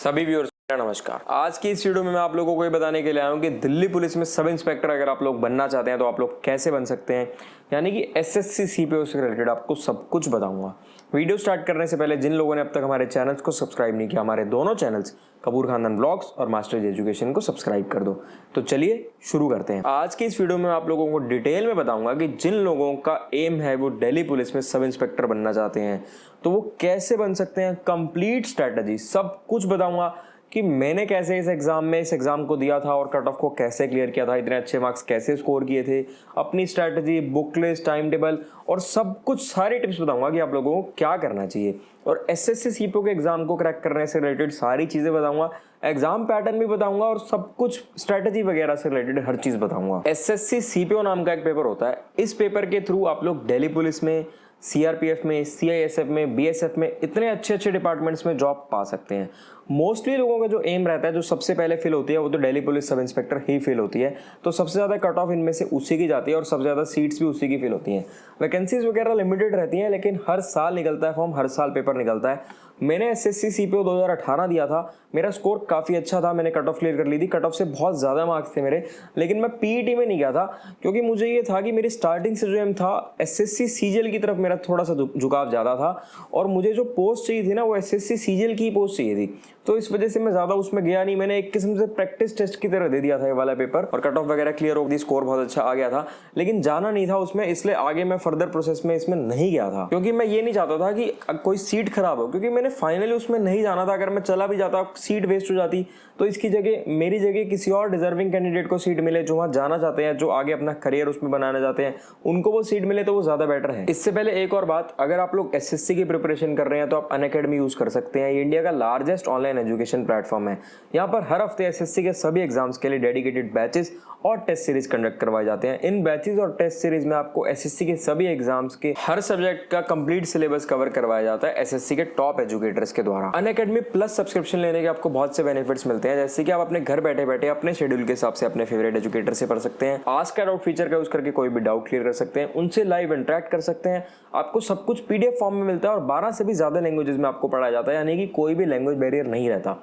सभी व्यूअर्स नमस्कार। आज की इस वीडियो में मैं आप लोगों को ये बताने के लिए आया हूँ कि दिल्ली पुलिस में सब इंस्पेक्टर अगर आप लोग बनना चाहते हैं तो आप लोग कैसे बन सकते हैं, यानी कि एसएससी सीपीओ से रिलेटेड आपको सब कुछ बताऊंगा। वीडियो स्टार्ट करने से पहले जिन लोगों ने अब तक हमारे चैनल्स को सब्सक्राइब नहीं किया, हमारे दोनों चैनल्स कपूर खानदान ब्लॉग्स और मास्टर्स एजुकेशन को सब्सक्राइब कर दो। तो चलिए शुरू करते हैं। आज की इस वीडियो में आप लोगों को डिटेल में बताऊंगा कि जिन लोगों का एम है वो दिल्ली पुलिस में सब इंस्पेक्टर बनना चाहते हैं तो वो कैसे बन सकते हैं, कंप्लीट स्ट्रैटेजी सब कुछ बताऊंगा कि मैंने कैसे इस एग्जाम को दिया था और कट ऑफ को कैसे क्लियर किया था, इतने अच्छे मार्क्स कैसे स्कोर किए थे, अपनी strategy, book list, time table और सब कुछ सारी टिप्स बताऊंगा कि आप लोगों को क्या करना चाहिए। और एसएससी सीपीओ के एग्जाम को क्रैक करने से रिलेटेड सारी चीजें बताऊंगा, एग्जाम पैटर्न भी बताऊंगा और सब कुछ स्ट्रैटेजी वगैरह से रिलेटेड हर चीज बताऊंगा। एसएससी सीपीओ नाम का एक पेपर होता है। इस पेपर के थ्रू आप लोग दिल्ली पुलिस में, सीआरपीएफ में, सीआईएसएफ में, बीएसएफ में इतने अच्छे अच्छे डिपार्टमेंट्स में जॉब पा सकते हैं। मोस्टली लोगों का जो एम रहता है, जो सबसे पहले फिल होती है वो तो दिल्ली पुलिस सब इंस्पेक्टर ही फिल होती है। तो सबसे ज़्यादा कट ऑफ इनमें से उसी की जाती है और सबसे ज़्यादा सीट्स भी उसी की फिल होती हैं। वैकेंसीज वगैरह लिमिटेड रहती हैं, लेकिन हर साल निकलता है फॉर्म, हर साल पेपर निकलता है। मैंने एसएससी सीपीओ 2018 दिया था, मेरा स्कोर काफ़ी अच्छा था, मैंने कट ऑफ क्लियर कर ली थी। कट ऑफ से बहुत ज़्यादा मार्क्स थे मेरे, लेकिन मैं पीईटी में नहीं गया था क्योंकि मुझे ये था कि मेरी स्टार्टिंग से जो एम था एसएससी सीजीएल की तरफ मेरा थोड़ा सा झुकाव ज़्यादा था और मुझे जो पोस्ट चाहिए थी ना वो एसएससी सीजीएल की पोस्ट चाहिए थी। तो इस वजह से मैं ज़्यादा उसमें गया नहीं, मैंने एक किस्म से प्रैक्टिस टेस्ट की तरह दे दिया था ये वाला पेपर और कट ऑफ वगैरह क्लियर हो गई, स्कोर बहुत अच्छा आ गया था, लेकिन जाना नहीं था उसमें, इसलिए आगे मैं फर्दर प्रोसेस में इसमें नहीं गया था क्योंकि मैं ये नहीं चाहता था कि कोई सीट खराब हो, क्योंकि मैंने फाइनली उसमें नहीं जाना था। अगर मैं चला भी जाता सीट वेस्ट हो जाती, तो इसकी जगह मेरी जगह किसी और डिजर्विंग कैंडिडेट को सीट मिले जो वहाँ जाना चाहते हैं, जो आगे अपना करियर उसमें बनाना चाहते हैं, उनको वो सीट मिले तो वो ज़्यादा बेटर है। इससे पहले एक और बात, अगर आप लोग एसएससी की प्रिपरेशन कर रहे हैं तो आप अनअकैडमी यूज़ कर सकते हैं। ये इंडिया का लार्जेस्ट ऑनलाइन एजुकेशन प्लेटफॉर्म है। यहाँ पर हर हफ्ते एसएससी के सभी एग्जाम्स के लिए डेडिकेटेड बैचेस और टेस्ट सीरीज कंडक्ट करवाए जाते हैं। इन बैचेस और टेस्ट सीरीज में आपको एसएससी के सभी एग्जाम्स के हर सब्जेक्ट का कंप्लीट सिलेबस कवर करवाया जाता है एसएससी के टॉप एजुकेटर्स के द्वारा। अनअकैडमी प्लस सब्सक्रिप्शन लेने के आपको बहुत से बेनिफिट्स मिलते हैं, जैसे कि आप अपने घर बैठे बैठे अपने शेड्यूल के हिसाब से अपने फेवरेट एजुकेटर से पढ़ सकते हैं। आस्क अ डाउट फीचर का यूज करके कोई भी डाउट क्लियर कर सकते हैं, उनसे लाइव इंटरेक्ट कर सकते हैं। आपको सब कुछ पीडीएफ फॉर्म में मिलता है और 12 से भी ज्यादा लैंग्वेजेस में आपको पढ़ाया जाता है, यानी कि कोई भी लैंग्वेज बैरियर नहीं रहता।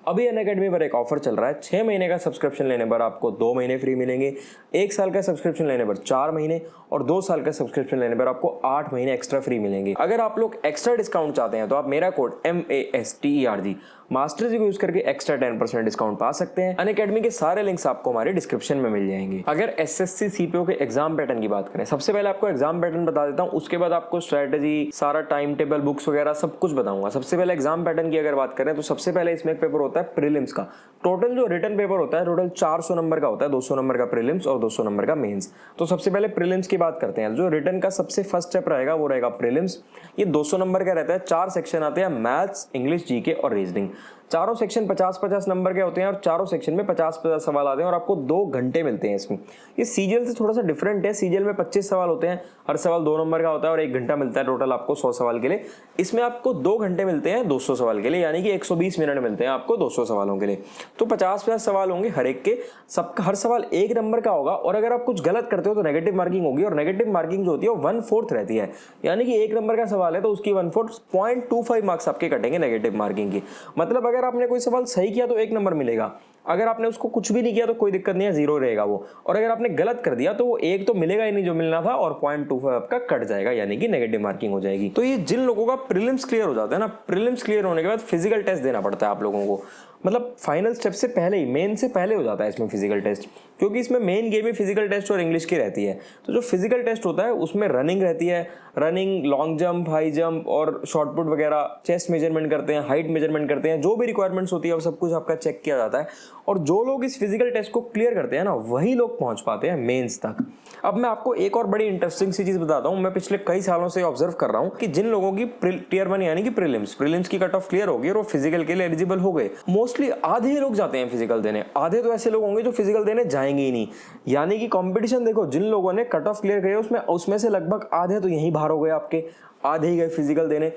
अभी अनअकैडमी पर एक ऑफर चल रहा है। 6 महीने का सब्सक्रिप्शन लेने पर आपको 2 महीने फ्री मिलेंगे, 1 साल का सब्सक्रिप्शन लेने पर 4 महीने और 2 साल का सब्सक्रिप्शन लेने पर आपको 8 महीने एक्स्ट्रा फ्री मिलेंगे। अगर आप लोग एक्स्ट्रा डिस्काउंट चाहते हैं तो आप मेरा कोड MASTERG मास्टर्स को यूज करके एक्स्ट्रा 10% डिस्काउंट पा सकते हैं। अनअकैडमी के सारे लिंक्स आपको हमारे डिस्क्रिप्शन में मिल जाएंगे। अगर एसएससी सीपीओ के एग्जाम पैटर्न की बात करें, सबसे पहले आपको एग्जाम पैटर्न बता देता हूं, उसके बाद आपको स्ट्रैटेजी, सारा टाइम टेबल, बुक्स वगैरह सब कुछ बताऊंगा। सबसे पहले एग्जाम पैटर्न की अगर बात करें तो सबसे पहले इसमें एक पेपर होता है प्रीलिम्स का। टोटल जो रिटन पेपर होता है टोटल 400 नंबर का होता है, 200 नंबर का प्रीलिम्स और 200 नंबर का मेंस। तो सबसे पहले प्रीलिम्स की बात करते हैं। जो रिटन का सबसे फर्स्ट स्टेप रहेगा वो रहेगा प्रीलिम्स। ये 200 नंबर का रहता है, 4 सेक्शन आते हैं, मैथ्स, इंग्लिश, जीके और रीजनिंग। चारों सेक्शन 50-50 नंबर के होते हैं और चारों सेक्शन में 50-50 सवाल आते हैं और आपको 2 घंटे मिलते हैं इसमें। ये सीजीएल से थोड़ा सा डिफरेंट है। सीजीएल में 25 सवाल होते हैं, हर सवाल 2 नंबर का होता है और 1 घंटा मिलता है टोटल आपको 100 सवाल के लिए। इसमें आपको 2 घंटे मिलते हैं 200 सवाल के लिए, यानी कि 120 मिनट मिलते हैं आपको 200 सवालों के लिए। तो 50-50 सवाल होंगे हर एक के, सबका हर सवाल 1 नंबर का होगा और अगर आप कुछ गलत करते हो तो नेगेटिव मार्किंग होगी और नेगेटिव मार्किंग जो होती है वो 1/4 रहती है, यानी कि 1 नंबर का सवाल है तो उसकी 1/4 0.25 मार्क्स आपके कटेंगे नेगेटिव मार्किंग की। मतलब अगर आपने कोई सवाल सही किया तो 1 नंबर मिलेगा, अगर आपने उसको कुछ भी नहीं किया तो कोई दिक्कत नहीं है, 0 रहेगा वो, और अगर आपने गलत कर दिया तो वो 1 तो मिलेगा ही नहीं जो मिलना था और 0.25 आपका कट जाएगा, यानी कि नेगेटिव मार्किंग हो जाएगी। तो ये जिन लोगों का प्रीलिम्स क्लियर हो जाता है ना, प्रीलिम्स क्लियर होने के बाद फिजिकल टेस्ट देना पड़ता है आप लोगों को, मतलब फाइनल स्टेप से पहले ही, मेन से पहले हो जाता है इसमें फिजिकल टेस्ट, क्योंकि इसमें मेन गेम में फिजिकल टेस्ट और इंग्लिश की रहती है। तो जो फिजिकल टेस्ट होता है उसमें रनिंग रहती है, running, long jump, high jump और शॉर्ट पुट वगैरह, चेस्ट मेजरमेंट करते हैं, हाइट मेजरमेंट करते हैं, जो भी रिक्वायरमेंट्स होती है वो सब कुछ आपका चेक किया जाता है। और जो लोग इस फिजिकल टेस्ट को क्लियर करते हैं ना, वही लोग पहुंच पाते हैं मेंस तक। अब मैं आपको एक और बड़ी इंटरेस्टिंग सी चीज बताता हूं। मैं पिछले कई सालों से ऑब्जर्व कर रहा हूं कि जिन लोगों की टियर 1 यानी कि प्रीलिम्स की कट ऑफ क्लियर होगी और वो फिजिकल के लिए एलिजिबल हो गए, मोस्टली आधे ही लोग जाते हैं फिजिकल देने। आधे तो ऐसे लोग होंगे जो फिजिकल देने जाएंगे ही नहीं, यानी कि कंपटीशन देखो, जिन लोगों ने कट ऑफ क्लियर किया उसमें से लगभग आधे तो यहीं बाहर हो गए आपके, आधे ही गए फिजिकल देने।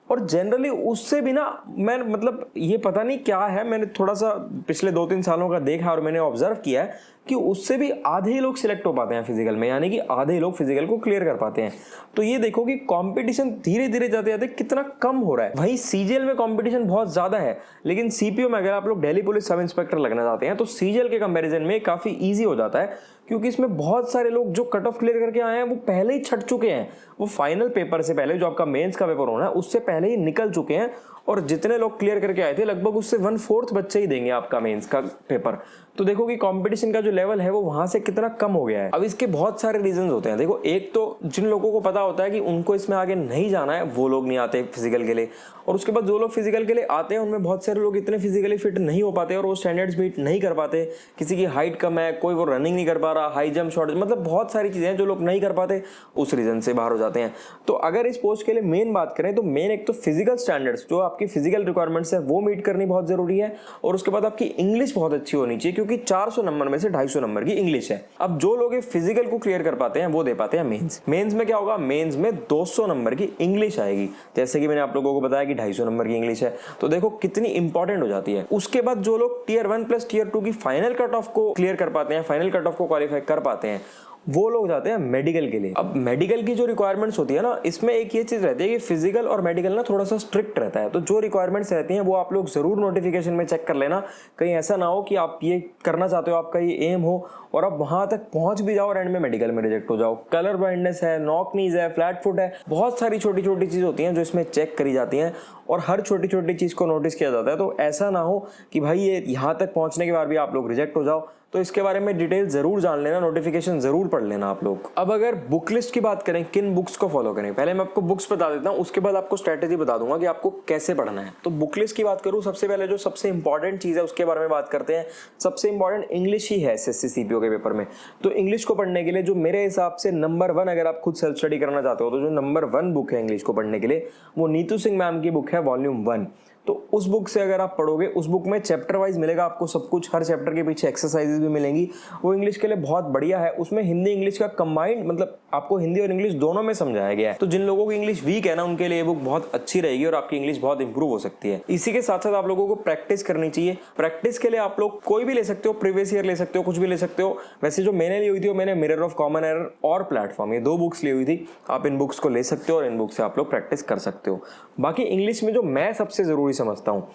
और जनरली उससे भी ना, मैं मतलब ये पता नहीं क्या है, मैंने थोड़ा सा पिछले 2-3 सालों का देखा और मैंने ऑब्जर्व किया है कि उससे भी आधे ही लोग सिलेक्ट हो पाते हैं फिजिकल में, यानी कि आधे ही लोग फिजिकल को क्लियर कर पाते हैं। तो ये देखो कि कंपटीशन धीरे धीरे जाते जाते कितना कम हो रहा है। वहीं सीजीएल में कंपटीशन बहुत ज्यादा है, लेकिन सीपीओ में अगर आप लोग दिल्ली पुलिस सब इंस्पेक्टर लगना चाहते हैं तो सीजीएल के कंपैरिजन में काफी इजी हो जाता है, क्योंकि इसमें बहुत सारे लोग जो कट ऑफ क्लियर करके आए हैं वो पहले ही छट चुके हैं, वो फाइनल पेपर से पहले, जो आपका मेंस का पेपर होना है उससे पहले ही निकल चुके हैं। और जितने लोग क्लियर करके आए थे लगभग उससे 1/4 बच्चे ही देंगे आपका मेंस का पेपर। तो देखो कि कंपटीशन का जो लेवल है वो वहां से कितना कम हो गया है। अब इसके बहुत सारे रीजंस होते हैं। देखो, एक तो जिन लोगों को पता होता है कि उनको इसमें आगे नहीं जाना है वो लोग नहीं आते फिजिकल के लिए, और उसके बाद जो लोग फिजिकल के लिए आते हैं उनमें बहुत सारे लोग इतने फिजिकली फिट नहीं हो पाते और वो स्टैंडर्ड्स मीट नहीं कर पाते। किसी की हाइट कम है, कोई वो रनिंग नहीं कर पा रहा, हाई जंप, शॉर्ट, मतलब बहुत सारी चीजें हैं जो लोग नहीं कर पाते, उस रीजन से बाहर हो जाते हैं। तो अगर इस पोस्ट के लिए मेन बात करें तो मेन एक तो फिजिकल स्टैंडर्ड्स, जो आपकी फिजिकल रिक्वायरमेंट्स है वो मीट करनी बहुत जरूरी है, और उसके बाद आपकी इंग्लिश बहुत अच्छी होनी चाहिए, क्योंकि 400 नंबर में से 250 नंबर की इंग्लिश है। अब जो लोग फिजिकल को क्लियर कर पाते हैं वो दे पाते हैं मेंस। मेंस में क्या होगा, मेंस में 200 नंबर की इंग्लिश आएगी, जैसे कि मैंने आप लोगों को बताया कि 250 नंबर की इंग्लिश है। तो देखो कितनी इंपॉर्टेंट हो जाती है। उसके बाद जो लोग टियर 1 प्लस टियर 2 की फाइनल कट ऑफ को क्लियर कर पाते हैं, फाइनल कट ऑफ को क्वालिफाई कर पाते हैं, वो लोग जाते हैं मेडिकल के लिए। अब मेडिकल की जो रिक्वायरमेंट्स होती है ना, इसमें एक ये चीज रहती है कि फिजिकल और मेडिकल ना थोड़ा सा स्ट्रिक्ट रहता है। तो जो रिक्वायरमेंट्स रहती हैं वो आप लोग जरूर नोटिफिकेशन में चेक कर लेना, कहीं ऐसा ना हो कि आप ये करना चाहते हो, आपका ये एम हो और आप वहां तक पहुंच भी जाओ और एंड में मेडिकल में रिजेक्ट हो जाओ। कलर ब्लाइंडनेस है, नॉक नीज है, फ्लैट फुट है, बहुत सारी छोटी छोटी चीज होती हैं जो इसमें चेक करी जाती हैं और हर छोटी छोटी चीज को नोटिस किया जाता है। तो ऐसा ना हो कि भाई ये यहाँ तक पहुंचने के बाद भी आप लोग रिजेक्ट हो जाओ। तो इसके बारे में डिटेल जरूर जान लेना, नोटिफिकेशन जरूर पढ़ लेना आप लोग। अब अगर बुक लिस्ट की बात करें, किन बुक्स को फॉलो करें, पहले मैं आपको बुक्स बता देता हूं, उसके बाद आपको स्ट्रेटेजी बता दूंगा कि आपको कैसे पढ़ना है। तो बुक लिस्ट की बात करूं, सबसे पहले जो सबसे इंपॉर्टेंट चीज है उसके बारे में बात करते हैं। सबसे इंपॉर्टेंट इंग्लिश ही है एसएससी सीपीओ के पेपर में। तो इंग्लिश को पढ़ने के लिए जो मेरे हिसाब से नंबर 1, अगर आप खुद सेल्फ स्टडी करना चाहते हो तो जो नंबर 1 बुक है इंग्लिश को पढ़ने के लिए वो नीतू सिंह मैम की बुक है, वॉल्यूम 1। तो उस बुक से अगर आप पढ़ोगे, उस बुक में चैप्टर वाइज मिलेगा आपको सब कुछ, हर चैप्टर के पीछे एक्सरसाइजेज भी मिलेंगी। वो इंग्लिश के लिए बहुत बढ़िया है। उसमें हिंदी इंग्लिश का कंबाइंड, मतलब आपको हिंदी और इंग्लिश दोनों में समझाया गया है। तो जिन लोगों की इंग्लिश वीक है ना, उनके लिए बुक बहुत अच्छी रहेगी और आपकी इंग्लिश बहुत इंप्रूव हो सकती है। इसी के साथ साथ आप लोगों को प्रैक्टिस करनी चाहिए। प्रैक्टिस के लिए आप लोग कोई भी ले सकते हो, प्रीवियस ईयर ले सकते हो, कुछ भी ले सकते हो। वैसे जो मैंने ली हुई थी वो मैंने मिरर ऑफ कॉमन एरर और प्लेटफॉर्म, ये 2 बुक्स ली हुई थी। आप इन बुक्स को ले सकते हो और इन बुक्स से आप लोग प्रैक्टिस कर सकते हो। बाकी इंग्लिश में जो मैं सबसे जरूरी समझता हूँ,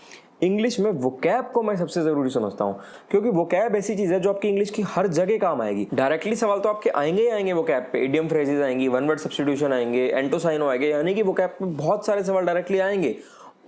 इंग्लिश में वोकैब को मैं सबसे जरूरी समझता हूं, क्योंकि वोकैब ऐसी चीज है जो आपकी इंग्लिश की हर जगह काम आएगी। डायरेक्टली सवाल तो आपके आएंगे ही आएंगे वोकैब पे, इडियम फ्रेजेस आएंगी, वन वर्ड सब्स्टिट्यूशन आएंगे, एंटोसाइनो आएंगे, यानी कि वोकैब पे बहुत सारे सवाल डायरेक्टली आएंगे।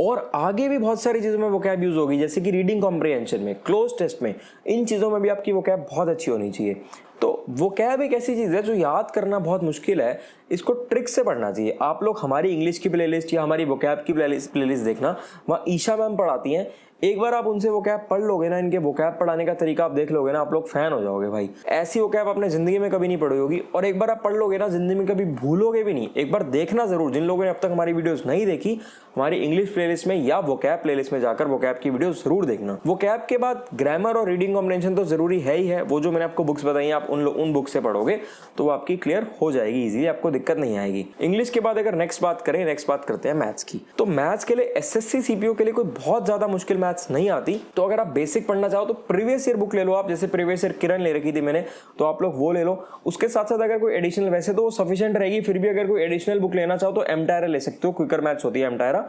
और आगे भी बहुत सारी चीजों में वोकैब यूज होगी, जैसे कि रीडिंग कॉम्प्रिहेंशन में, क्लोज टेस्ट में, इन चीजों में भी आपकी वोकैब बहुत अच्छी होनी चाहिए। तो वोकैब एक ऐसी चीज है जो याद करना बहुत मुश्किल है, इसको ट्रिक से पढ़ना चाहिए। आप लोग हमारी इंग्लिश की प्लेलिस्ट या हमारी वोकैब की प्लेलिस्ट देखना, वहाँ ईशा मैम पढ़ाती हैं। एक बार आप उनसे वोकैब पढ़ लोगे ना, इनके वोकैब पढ़ाने का तरीका आप देख लोगे ना, आप लोग फैन हो जाओगे भाई। ऐसी वोकैब आपने जिंदगी में कभी नहीं पढ़ी होगी, और एक बार आप पढ़ लोगे ना, जिंदगी में कभी भूलोगे भी नहीं। एक बार देखना जरूर, जिन लोगों ने अब तक हमारी वीडियोस नहीं देखी, हमारी इंग्लिश प्लेलिस्ट में या वोकैब प्लेलिस्ट में जाकर वोकैब की वीडियो जरूर देखना। वोकैब के बाद ग्रामर और रीडिंग कॉम्प्रिहेंशन तो जरूरी है ही है। वो जो मैंने आपको बुक्स बताई आप उन बुक से पढ़ोगे तो वो आपकी क्लियर हो जाएगी इजीली, आपको दिक्कत नहीं आएगी। इंग्लिश के बाद अगर नेक्स्ट बात करते हैं मैथ्स की। तो मैथ्स के लिए एसएससी सीपीओ के लिए कोई बहुत ज्यादा मुश्किल मैथ्स नहीं आती। तो अगर आप बेसिक पढ़ना चाहो तो प्रीवियस ईयर बुक ले लो आप, जैसे प्रीवियस ईयर किरण ले रखी थी मैंने, तो आप लोग वो ले लो। उसके साथ साथ अगर कोई एडिशनल, वैसे तो वो सफिशिएंट रहेगी, फिर भी अगर कोई एडिशनल बुक लेना चाहो तो एमटायरा ले सकते हो, क्विकर मैथ्स होती है एमटायरा।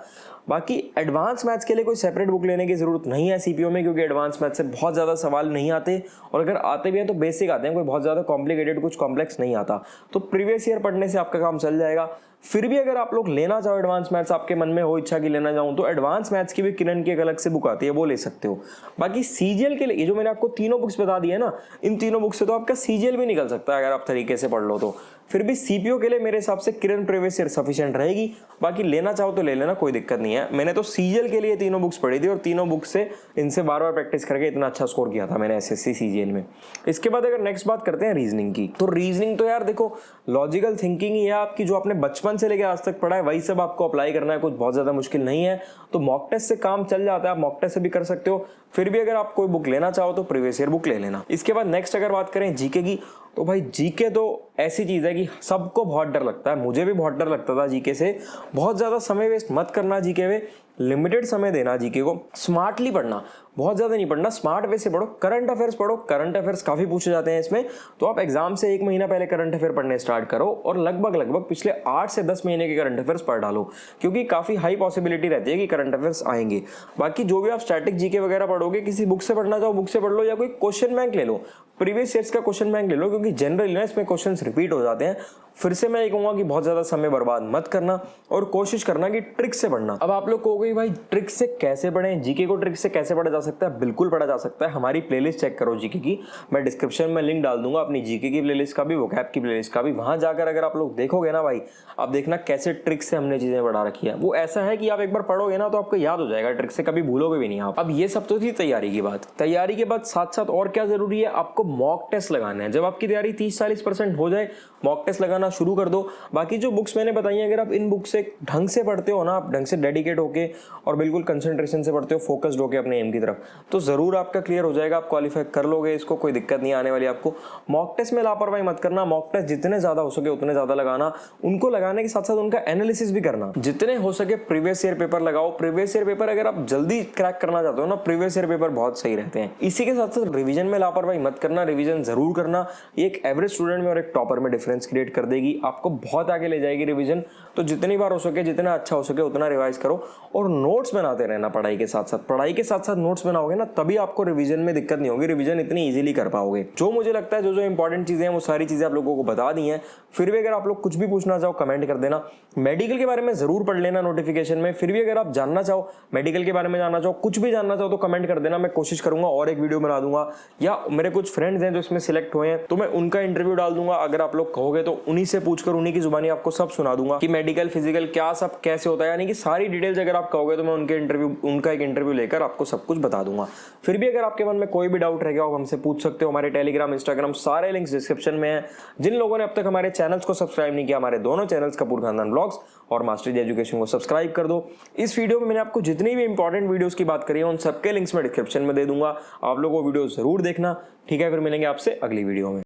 बाकी एडवांस मैथ्स के लिए कोई सेपरेट बुक लेने की जरूरत नहीं है सीपीओ में, क्योंकि एडवांस मैथ्स से बहुत ज्यादा सवाल नहीं आते, और अगर आते भी हैं तो बेसिक आते हैं, कोई बहुत ज्यादा कॉम्प्लिकेटेड, कुछ कॉम्प्लेक्स नहीं आता। तो प्रीवियस ईयर पढ़ने से आपका काम चल जाएगा। फिर भी अगर आप लोग लेना चाहो एडवांस मैथ्स, आपके मन में हो इच्छा की लेना चाहूं, तो एडवांस मैथ्स की भी किरण की एक अलग से बुक आती है, वो ले सकते हो। बाकी सीजीएल के लिए ये जो मैंने आपको तीनों बुक्स बता दी है ना, इन तीनों बुक्स से तो आपका सीजीएल भी निकल सकता है अगर आप तरीके से पढ़ लो तो। फिर भी सीपीओ के लिए मेरे हिसाब से किरण प्रीवियस ईयर सफिशिएंट रहेगी। बाकी लेना चाहो तो ले लेना, कोई दिक्कत नहीं है। मैंने तो सीजीएल के लिए तीनों बुक्स पढ़ी थी और तीनों बुक्स से इनसे बार बार प्रैक्टिस करके इतना अच्छा स्कोर किया था मैंने एसएससी सीजीएल में। इसके बाद अगर नेक्स्ट बात करते हैं रीजनिंग की, तो रीजनिंग तो यार देखो लॉजिकल थिंकिंग ही है आपकी, जो आपने बचपन से लेकर आज तक पढ़ा है वही सब आपको अप्लाई करना है, कुछ बहुत ज्यादा मुश्किल नहीं है। तो मॉक टेस्ट से काम चल जाता है, आप मॉक टेस्ट से भी कर सकते हो। फिर भी अगर आप कोई बुक लेना चाहो तो प्रीवियस ईयर बुक ले लेना। इसके बाद नेक्स्ट अगर बात करें जीके की, तो भाई जीके तो ऐसी चीज है कि सबको बहुत डर लगता है, मुझे भी बहुत डर लगता था जीके से। बहुत ज्यादा समय वेस्ट मत करना जीके में, लिमिटेड समय देना जीके को, स्मार्टली पढ़ना, बहुत ज्यादा नहीं पढ़ना, स्मार्ट वे से पढ़ो। करंट अफेयर्स पढ़ो, करंट अफेयर्स काफी पूछे जाते हैं इसमें, तो आप एग्जाम से 1 महीना पहले करंट अफेयर पढ़ने स्टार्ट करो और लगभग पिछले 8 से 10 महीने के करंट अफेयर्स पढ़ डालो, क्योंकि काफी हाई पॉसिबिलिटी रहती है कि करंट अफेयर्स आएंगे। बाकी जो भी आप स्टैटिक जीके वगैरह पढ़ोगे, किसी बुक से पढ़ना चाहो बुक से पढ़ लो, या कोई क्वेश्चन बैंक ले लो, प्रीवियस ईयर्स का क्वेश्चन बैंक ले लो, क्योंकि जनरली ना इसमें क्वेश्चंस रिपीट हो जाते हैं। फिर से मैं ये कहूंगा कि बहुत ज्यादा समय बर्बाद मत करना और कोशिश करना कि ट्रिक से पढ़ना। अब आप लोग कहोगे भाई ट्रिक से कैसे पढ़ें, जीके को ट्रिक से कैसे पढ़ा जा सकता है? बिल्कुल पढ़ा जा सकता है। हमारी प्लेलिस्ट चेक करो जीके की, मैं डिस्क्रिप्शन में लिंक डाल दूंगा अपनी जीके की प्लेलिस्ट का भी, वोकैब की प्लेलिस्ट का भी। वहां जाकर अगर आप लोग देखोगे ना भाई, आप देखना कैसे ट्रिक से हमने चीजें पढ़ा रखी है। वो ऐसा है कि आप एक बार पढ़ोगे ना तो आपको याद हो जाएगा, ट्रिक से कभी भूलोगे भी नहीं आप। अब ये सब तो थी तैयारी की बात। तैयारी के बाद साथ साथ और क्या जरूरी है, आपको मॉक टेस्ट लगाना है। जब आपकी तैयारी 30-40% हो जाए, मॉक टेस्ट लगाना शुरू कर दो। बाकी जो बुक्स मैंने बताई हैं, अगर आप इन बुक से ढंग से पढ़ते हो ना, आप ढंग से डेडिकेट होके और बिल्कुल कंसंट्रेशन से पढ़ते हो, फोकस्ड होके अपने एम की तरफ, तो जरूर आपका क्लियर हो जाएगा, आप क्वालिफाई कर लोगे इसको, कोई दिक्कत नहीं आने वाली आपको। मॉक टेस्ट में लापरवाही मत करना, मॉक टेस्ट जितने ज्यादा हो सके उतने ज्यादा लगाना, उनको लगाने के साथ साथ उनका एनालिसिस भी करना। जितने हो सके प्रीवियस ईयर पेपर लगाओ। प्रीवियस ईयर पेपर अगर आप जल्दी क्रैक करना चाहते हो ना, प्रीवियस ईयर पेपर बहुत सही रहते हैं। इसी के साथ साथ रिवीजन में लापरवाही मत करना, रिवीजन जरूर करना। एक एवरेज स्टूडेंट में और एक टॉपर में डिफरेंस क्रिएट कर देगी, आपको बहुत आगे ले जाएगी रिवीजन। तो जितनी बार हो सके, जितना अच्छा हो सके उतना रिवाइज करो और नोट्स बनाते रहना पढ़ाई के साथ साथ। पढ़ाई के साथ साथ नोट्स बनाओगे ना, तभी आपको रिवीजन में दिक्कत नहीं होगी, रिवीजन इतनी इजीली कर पाओगे। जो मुझे लगता है जो इंपॉर्टेंट चीजें हैं वो सारी चीजें आप लोगों को बता दी हैं। फिर भी अगर आप लोग कुछ भी पूछना चाहो कमेंट कर देना। मेडिकल के बारे में जरूर पढ़ लेना नोटिफिकेशन में। फिर भी अगर आप जानना चाहो, मेडिकल के बारे में जानना चाहो, कुछ भी जानना चाहो तो कमेंट कर देना, मैं कोशिश करूंगा और एक वीडियो बना दूंगा। या मेरे कुछ फ्रेंड्स हैं जो इसमें सिलेक्ट हुए हैं, तो मैं उनका इंटरव्यू डाल दूंगा। अगर आप लोग कहोगे तो उन्हीं से पूछकर उन्हीं की जुबानी आपको सब सुना दूंगा कि मेडिकल फिजिकल क्या सब कैसे होता है, यानी कि सारी डिटेल्स अगर आप कहोगे तो मैं उनका एक इंटरव्यू लेकर आपको सब कुछ बता दूंगा। फिर भी अगर आपके मन में कोई भी डाउट रह गया हो, हमसे पूछ सकते हो। हमारे टेलीग्राम, इंस्टाग्राम सारे लिंक्स डिस्क्रिप्शन में है। जिन लोगों ने अब तक हमारे चैनल्स को सब्सक्राइब नहीं किया, हमारे दोनों चैनल्स कपूर खानदान ब्लॉग्स और मास्टरी एजुकेशन को सब्सक्राइब कर दो। इस वीडियो में मैंने आपको जितनी भी इंपॉर्टेंट वीडियोस की बात करी है उन सबके लिंक्स में डिस्क्रिप्शन में दे दूंगा, आप लोगों को वीडियो जरूर देखना। ठीक है, फिर मिलेंगे आपसे अगली वीडियो में।